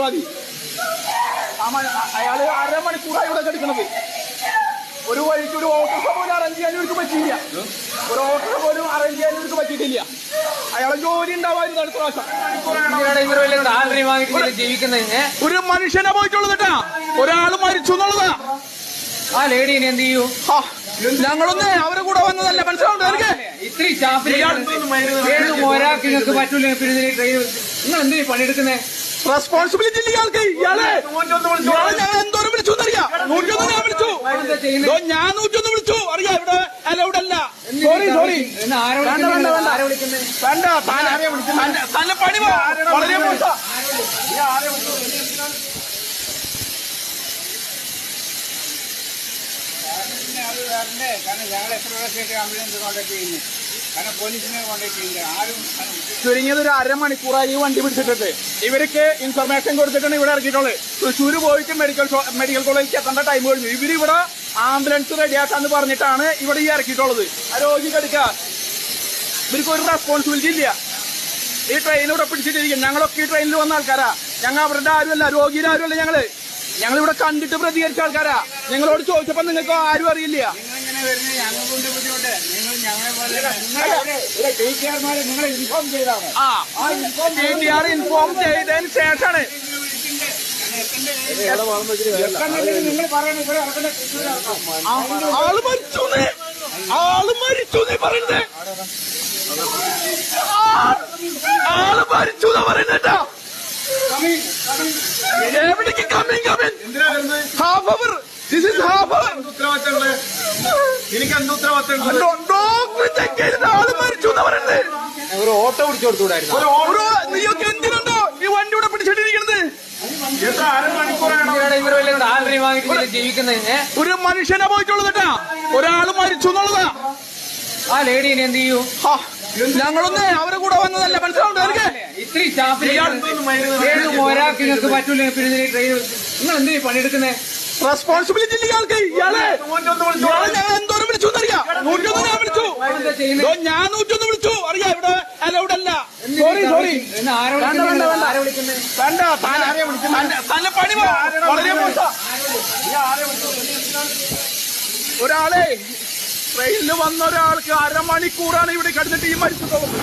ഉത്തരവാദി. അയാള് 1.5 മണിക്കൂറായി ഇവിടെ കിടക്കുന്നത്. ഒരു വഴിക്ക് ഒരു ഓട്ടോറിക്ഷ പോലും അറേഞ്ച് ചെയ്യാൻ ഇവർക്ക് പറ്റിയില്ല. ഒരു ഓട്ടോറിക്ഷ പോലും അറേഞ്ച് ചെയ്യാൻ ഇവർക്ക് പറ്റിയിട്ടില്ല. അയാളെ ജോലി ഉണ്ടാവായിരുന്നു അടുത്ത പ്രാവശ്യം. ഒരു മനുഷ്യനെ പോയിട്ടുള്ളത് കേട്ടാ, ഒരാള് മരിച്ചു എന്നുള്ളതാ. ആ ലേഡീനെ എന്ത് ചെയ്യൂ? ഞങ്ങളൊന്ന് അവരെ കൂടെ വന്നതല്ല, മനസ്സിലാവുണ്ട് എനിക്ക്. ഇത്രയും ഒരാൾക്ക് നിങ്ങൾക്ക് പറ്റൂല. പിന്നെ നിങ്ങൾ എന്തിനാ പണിയെടുക്കുന്നേ? റെസ്പോൺസിബിലിറ്റി ഇല്ല ഇയാൾക്ക്. ഇയാളെ ഞാൻ എന്തോരം വിളിച്ചു എന്നറിയാം. 101 ഞാൻ വിളിച്ചു. ഞാൻ 101 വിളിച്ചു. അറിയാം ഇവിടെ അലൗഡ് അല്ല. സോറി വേണ്ട. തന്നെ പണി വളരെ മോശം. കാരണം ഞങ്ങൾ എത്ര പ്രാവശ്യമായിട്ട് ആംബുലൻസ് കോൺടാക്ട് ചെയ്യുന്നു, കാരണം പോലീസിനെ കോൺടാക്ട് ചെയ്യുന്നില്ല. ആരും ചുരുങ്ങിയത് ഒരു 1/2 മണിക്കൂറായി ഈ വണ്ടി പിടിച്ചിട്ടിട്ട്. ഇവർക്ക് ഇൻഫർമേഷൻ കൊടുത്തിട്ടാണ് ഇവിടെ ഇറക്കിയിട്ടുള്ളത്. തൃശ്ശൂർ പോയിട്ട് മെഡിക്കൽ കോളേജിൽ എത്തേണ്ട ടൈം കഴിഞ്ഞു. ഇവരിവിടെ ആംബുലൻസ് റെഡിയാക്കാന്ന് പറഞ്ഞിട്ടാണ് ഇവിടെ ഈ ഇറക്കിയിട്ടുള്ളത്. ആ രോഗി കടിക്കുക. ഇവർക്ക് ഒരു റെസ്പോൺസിബിലിറ്റി ഇല്ല. ഈ ട്രെയിൻ ഇവിടെ പിടിച്ചിട്ടിരിക്കും. ഞങ്ങളൊക്കെ ഈ ട്രെയിനിൽ വന്ന ആൾക്കാരാ. ഞങ്ങൾ അവരുടെ ആരുമല്ല, രോഗിയുടെ ആരുമല്ല. ഞങ്ങളിവിടെ കണ്ടിട്ട് പ്രതികരിച്ച ആൾക്കാരാ. ഞങ്ങളോട് ചോദിച്ചപ്പോ നിങ്ങൾക്ക് ആരും അറിയില്ല. നിങ്ങളിങ്ങനെ വരുന്നത് ഞങ്ങൾക്കൊണ്ട് ബുദ്ധിമുട്ട്. നിങ്ങൾ ഞങ്ങളെ പോലെ ടീച്ചർമാരെ നിങ്ങളെ ഇൻഫോം ചെയ്താണ്. TTR ഇൻഫോം ചെയ്തതിന് ശേഷമാണ് നിങ്ങൾ പറയുന്നത്. ആള് മരിച്ചു പറയുന്നത്. ആള് മരിച്ചു എന്നാ പറയുന്നേട്ടാ. എവിടേക്ക് coming half hour. This is half hour. എനിക്ക് എന്ത് ഉത്തരവാദിത്തം? ഡോക്ടർ ചെക്ക് ചെയ്തിട്ട് ആള് മരിച്ചു എന്നാ പറയുന്നത്. ഒരു ഓട്ടോ പിടിച്ചു കൊടുത്തുകൂടായിരുന്നു. നീയൊക്കെ എന്തിനുണ്ടോ ഈ വണ്ടി ഇവിടെ പിടിച്ചിട്ടിരിക്കുന്നത്? ജീവിക്കുന്നത് ഒരു മനുഷ്യനെ പോയിട്ടുള്ളത് കേട്ടാ, ഒരാള് മരിച്ചു എന്നുള്ളതാ. ആ ലേഡീനെ എന്ത് ചെയ്യൂ? ഞങ്ങളൊന്ന് അവരെ കൂടെ വന്നതല്ല, മനസ്സിലാവുണ്ട് എനിക്ക്. ഇത്രയും ഒരാൾക്ക് നിങ്ങൾക്ക് പറ്റൂല. പിന്നെ നിങ്ങൾ എന്തിനാ പണിയെടുക്കുന്നേ? റെസ്പോൺസിബിലിറ്റി ഇല്ല ഇയാൾക്ക്. ഇയാളെ ഞാൻ എന്തോരം വിളിച്ചു എന്നറിയാം. 101 ഞാൻ വിളിച്ചു. ഞാൻ 101 വിളിച്ചു. അറിയാം ഇവിടെ അലൗഡ് അല്ല. സോറി വേണ്ട. തന്നെ പണി വളരെ മോശം. ഒരാളെ ട്രെയിനിൽ വന്ന ഒരാൾക്ക് 1/2 മണിക്കൂറാണ് ഇവിടെ കിടന്നിട്ട് ഈ മരിച്ചിട്ടുള്ളത്.